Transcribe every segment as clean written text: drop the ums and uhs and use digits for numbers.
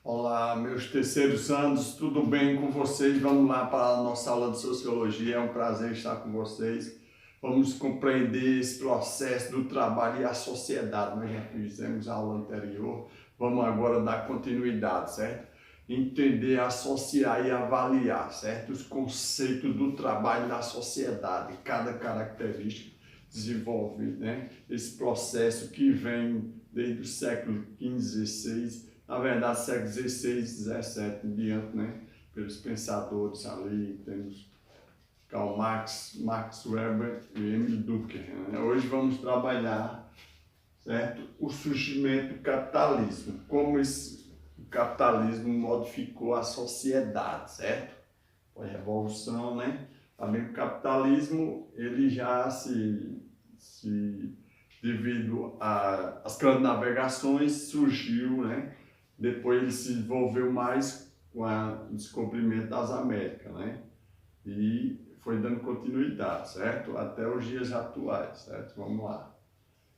Olá, meus terceiros anos, tudo bem com vocês? Vamos lá para a nossa aula de Sociologia, é um prazer estar com vocês. Vamos compreender esse processo do trabalho e a sociedade. Nós já fizemos a aula anterior, vamos agora dar continuidade, certo? Entender, associar e avaliar, certo? Os conceitos do trabalho na sociedade, cada característica desenvolve, né? Esse processo que vem desde o século XV, XVI, na verdade, século XVI, XVII em diante, né? Pelos pensadores ali, temos Karl Marx, Max Weber e Emile Durkheim. Né? Hoje vamos trabalhar, certo? O surgimento do capitalismo, como o capitalismo modificou a sociedade, certo? Foi a revolução, né? Também o capitalismo, ele já devido às grandes navegações, surgiu, né? Depois ele se desenvolveu mais com o descobrimento das Américas, né? E foi dando continuidade, certo? Até os dias atuais, certo? Vamos lá.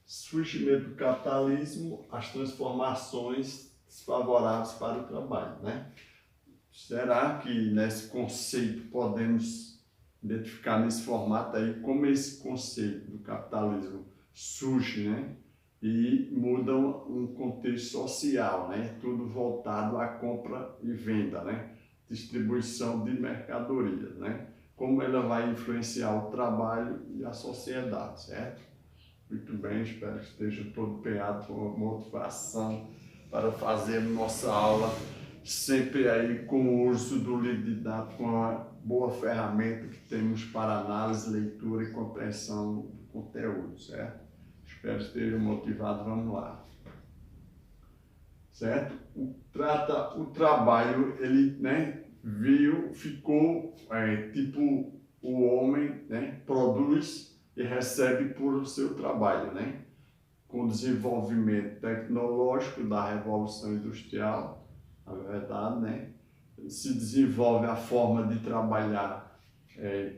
Surgimento do capitalismo, as transformações desfavoráveis para o trabalho, né? Será que nesse conceito podemos identificar nesse formato aí como esse conceito do capitalismo surge, né? E muda um contexto social, né? Tudo voltado à compra e venda, né? Distribuição de mercadorias, né? Como ela vai influenciar o trabalho e a sociedade, certo? Muito bem, espero que esteja todo empenhado com motivação para fazer nossa aula, sempre aí com o uso do livro didático, uma boa ferramenta que temos para análise, leitura e compreensão do conteúdo, certo? Espero que esteja motivado, vamos lá. Certo? O trabalho, ele, né, ficou tipo o homem, né, produz e recebe por seu trabalho, né? Com o desenvolvimento tecnológico da Revolução Industrial, na verdade, né? Se desenvolve a forma de trabalhar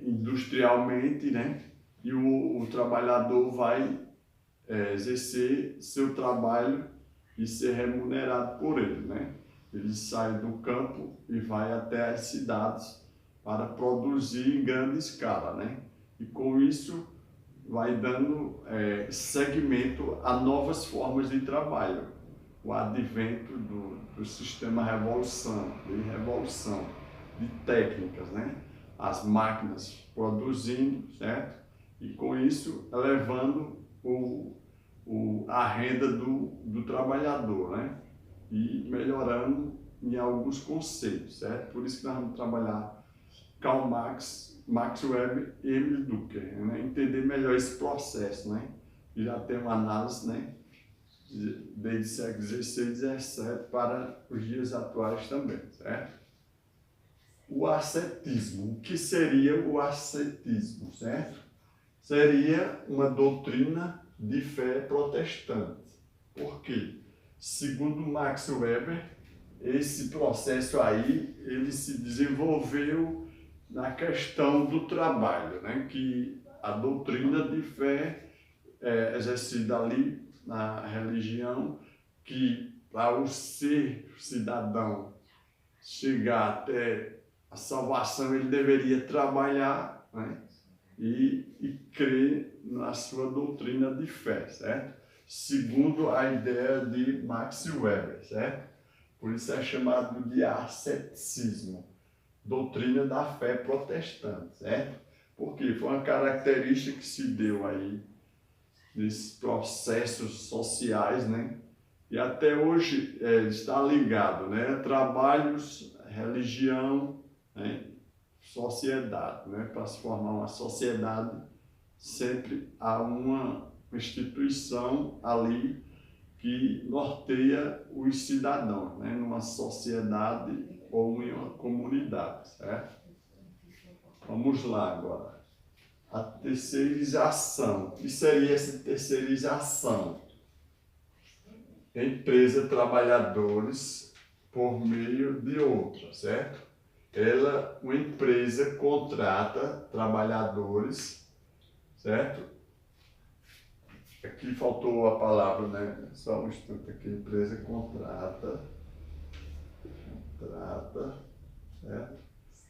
industrialmente, né? E o trabalhador vai exercer seu trabalho e ser remunerado por ele, né? Ele sai do campo e vai até as cidades para produzir em grande escala, né? E com isso vai dando segmento a novas formas de trabalho, o advento do sistema revolução, de técnicas, né? As máquinas produzindo, certo? E com isso elevando a renda do trabalhador, né? E melhorando em alguns conceitos, certo? Por isso que nós vamos trabalhar Karl Marx, Max Weber e Emile Durkheim, né? Entender melhor esse processo, né? E já tem uma análise, né? Desde o século XVI e XVII para os dias atuais também, certo? O ascetismo. O que seria o ascetismo, certo? Seria uma doutrina de fé protestante. Por quê? Segundo Max Weber, esse processo aí, ele se desenvolveu na questão do trabalho, né? Que a doutrina de fé exercida ali na religião, que para o ser cidadão chegar até a salvação, ele deveria trabalhar, né? E crer na sua doutrina de fé, certo? Segundo a ideia de Max Weber, certo? Por isso é chamado de asceticismo, doutrina da fé protestante, certo? Porque foi uma característica que se deu aí nesses processos sociais, né? E até hoje está ligado, né? Trabalhos, religião, né? Sociedade, né? Para se formar uma sociedade, sempre há uma instituição ali que norteia os cidadãos, né? Numa sociedade ou em uma comunidade, certo? Vamos lá agora. A terceirização. O que seria essa terceirização? Empresa trabalhadores por meio de outra, certo? Uma empresa contrata trabalhadores, certo? Aqui faltou a palavra, né? Só um instante aqui. Empresa contrata contrata, certo?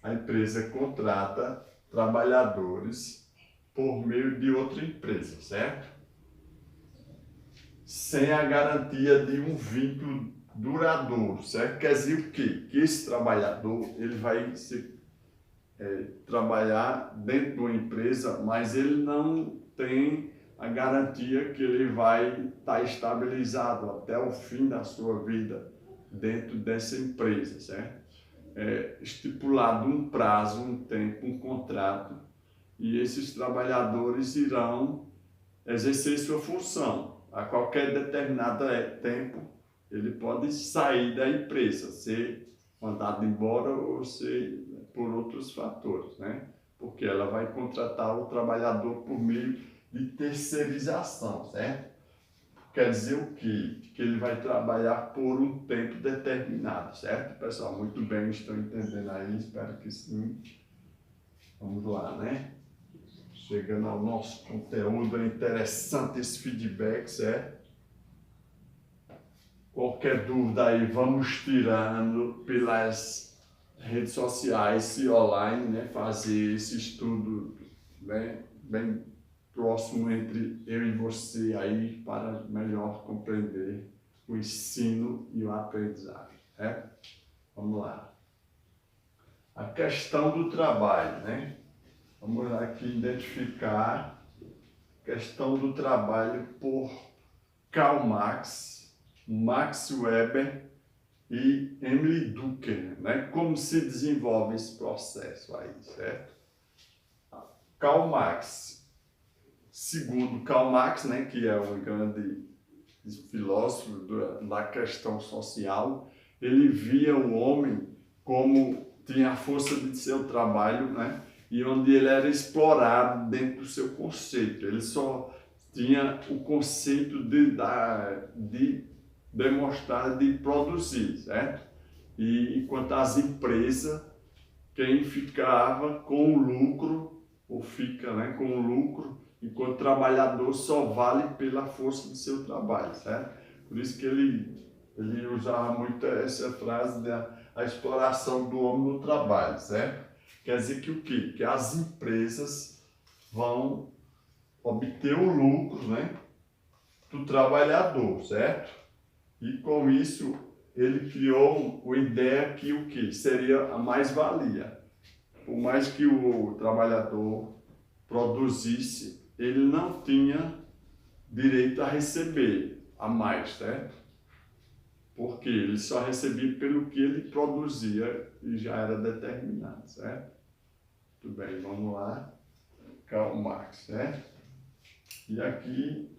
A empresa contrata trabalhadores por meio de outra empresa, certo? Sem a garantia de um vínculo duradouro, certo? Quer dizer o quê? Que esse trabalhador ele vai trabalhar dentro de uma empresa, mas ele não tem a garantia que ele vai estar estabilizado até o fim da sua vida dentro dessa empresa, certo? Estipulado um prazo, um tempo, um contrato, e esses trabalhadores irão exercer sua função. A qualquer determinado tempo, ele pode sair da empresa, ser mandado embora ou ser por outros fatores, né? Porque ela vai contratar o trabalhador por meio de terceirização, certo? Quer dizer o quê? Que ele vai trabalhar por um tempo determinado, certo, pessoal? Muito bem, estão entendendo aí? Espero que sim. Vamos lá, né? Chegando ao nosso conteúdo, é interessante esse feedback, certo? Qualquer dúvida aí, vamos tirando pelas redes sociais e online, né? Fazer esse estudo, né? Bem próximo entre eu e você aí para melhor compreender o ensino e o aprendizado, né? Vamos lá. A questão do trabalho, né? Vamos aqui identificar a questão do trabalho por Karl Marx, Max Weber e Emile Durkheim, né? Como se desenvolve esse processo aí, certo? Karl Marx. Segundo Karl Marx, né, que é um grande filósofo da questão social, ele via o homem como tinha a força de seu trabalho, né, e onde ele era explorado dentro do seu conceito. Ele só tinha o conceito de demonstrar, de produzir, certo? E enquanto as empresas, quem ficava com o lucro, ou fica, né, com o lucro, enquanto o trabalhador só vale pela força do seu trabalho, certo? Por isso que ele usava muito essa frase da a exploração do homem no trabalho, certo? Quer dizer que o quê? Que as empresas vão obter o lucro, né, do trabalhador, certo? E com isso ele criou uma ideia que o quê? Seria a mais-valia. Por mais que o trabalhador produzisse, ele não tinha direito a receber a mais, certo? Porque ele só recebia pelo que ele produzia e já era determinado, certo? Muito bem, vamos lá. Karl Marx, certo? E aqui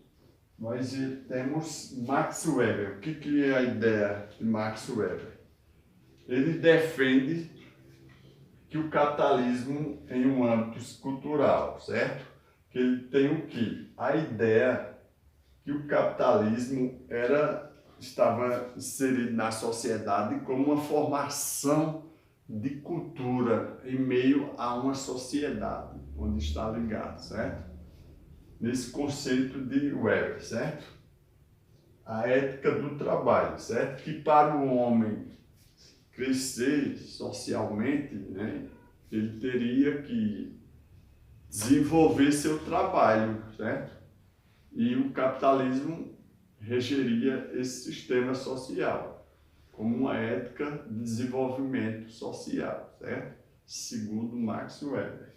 nós temos Max Weber. O que é a ideia de Max Weber? Ele defende que o capitalismo em um âmbito cultural, certo? Que ele tem o quê? A ideia que o capitalismo estava inserido na sociedade como uma formação de cultura em meio a uma sociedade onde está ligado, certo? Nesse conceito de Weber, certo? A ética do trabalho, certo? Que para o homem crescer socialmente, né, ele teria que desenvolver seu trabalho, certo? E o capitalismo regeria esse sistema social como uma ética de desenvolvimento social, certo? Segundo Max Weber.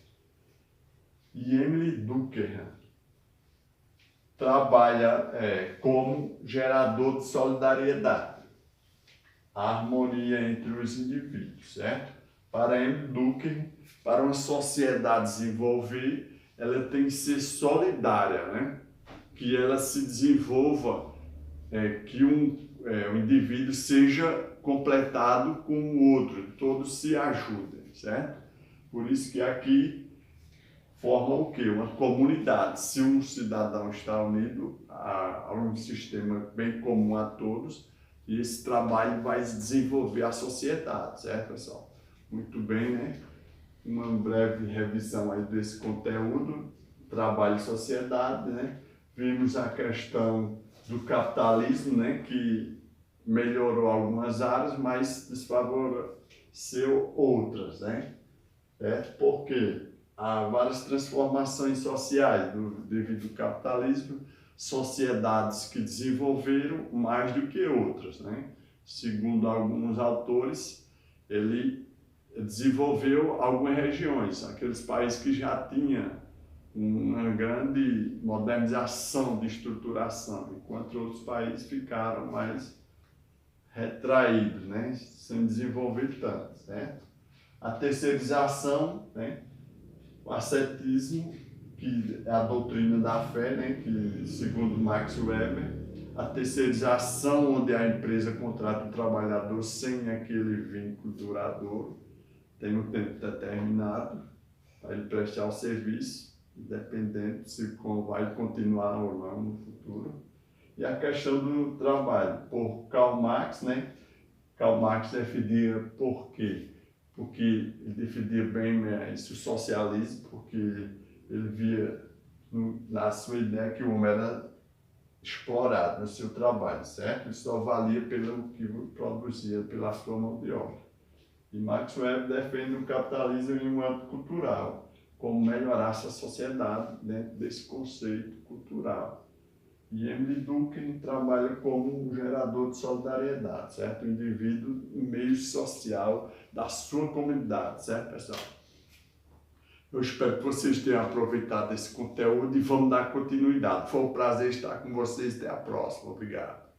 E Emile Durkheim trabalha como gerador de solidariedade, a harmonia entre os indivíduos, certo? Para Emile Durkheim, para uma sociedade desenvolver, ela tem que ser solidária, né? Que ela se desenvolva, que um indivíduo seja completado com o outro, todos se ajudem, certo? Por isso que aqui forma o quê? Uma comunidade. Se um cidadão está unido a um sistema bem comum a todos, e esse trabalho vai desenvolver a sociedade, certo, pessoal? Muito bem, né? Uma breve revisão aí desse conteúdo, trabalho e sociedade, né? Vimos a questão do capitalismo, né? Que melhorou algumas áreas, mas ser outras, né? Porque há várias transformações sociais devido ao capitalismo, sociedades que desenvolveram mais do que outras, né? Segundo alguns autores, ele desenvolveu algumas regiões, aqueles países que já tinham uma grande modernização de estruturação, enquanto outros países ficaram mais retraídos, né? Sem desenvolver tanto, certo? A terceirização, né? O ascetismo, que é a doutrina da fé, né? Que, segundo Max Weber, a terceirização, onde a empresa contrata o trabalhador sem aquele vínculo duradouro, tem um tempo determinado para ele prestar o serviço, independente se vai continuar ou não no futuro. E a questão do trabalho, por Karl Marx, né? Karl Marx defendia por quê? Porque ele defendia bem isso, o socialismo, porque ele via na sua ideia que o homem era explorado no seu trabalho, certo? Ele só valia pelo que produzia, pela sua mão de obra. E Max Weber defende o capitalismo em um âmbito cultural, como melhorar essa sociedade dentro desse conceito cultural. E Emile Durkheim trabalha como um gerador de solidariedade, certo? O indivíduo em meio social da sua comunidade, certo, pessoal? Eu espero que vocês tenham aproveitado esse conteúdo e vamos dar continuidade. Foi um prazer estar com vocês. Até a próxima. Obrigado.